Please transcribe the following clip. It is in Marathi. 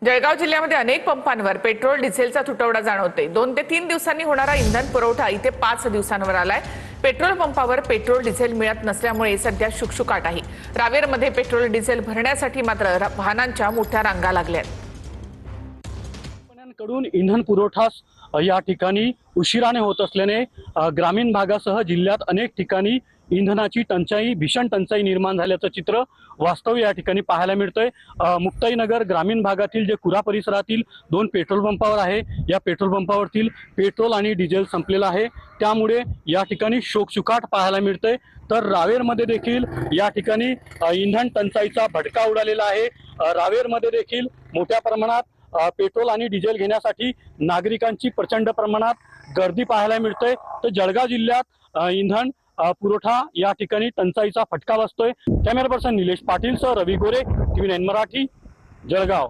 जळगाव जिल्ह्यामध्ये अनेक पंपांवर पेट्रोल डिझेलचा तुटवडा जाणवतोय। 2 ते 3 दिवसांनी होणारा इंधन पुरवठा इथे 5 दिवसांवर आलाय। पेट्रोल पंपावर पेट्रोल डिझेल मिळत नसल्यामुळे सध्या शुकशुकाट आहे। रावेरमध्ये पेट्रोल डिझेल भरण्यासाठी मात्र वाहनांच्या मोठ्या रांगा लागल्यात। कंपन्यांकडून इंधन पुरवठा या ठिकाणी उशिराने होत असल्याने ग्रामीण भागासह जिल्ह्यात अनेक ठिकाणी इंधनाची टंचाई, भीषण टंचाई निर्माण झाल्याचं चित्र वास्तव या ठिकाणी पाहायला मिळतंय। मुक्ताईनगर ग्रामीण भागातील जे कुरा परिसरातील 2 पेट्रोल पंपावर आहे, या पेट्रोल पंपावरतील पेट्रोल आणि डिझेल संपलेलं आहे, त्यामुळे या ठिकाणी शोकशुकाट पाहायला मिळतंय। तर रावेरमध्ये देखील या ठिकाणी इंधन टंचाईचा भडका उडालेला आहे। रावेरमध्ये देखील मोठ्या प्रमाणात पेट्रोल आणि डिझेल घेण्यासाठी नागरिकांची प्रचंड प्रमाणात गर्दी पाहायला मिळते। तर जळगाव जिल्ह्यात इंधन पुरवठा या ठिकाणी टंचाईचा फटका बसतोय। कॅमेरा पर्सन निलेश पाटील सह रवी गोरे, TV9 मराठी, जळगाव।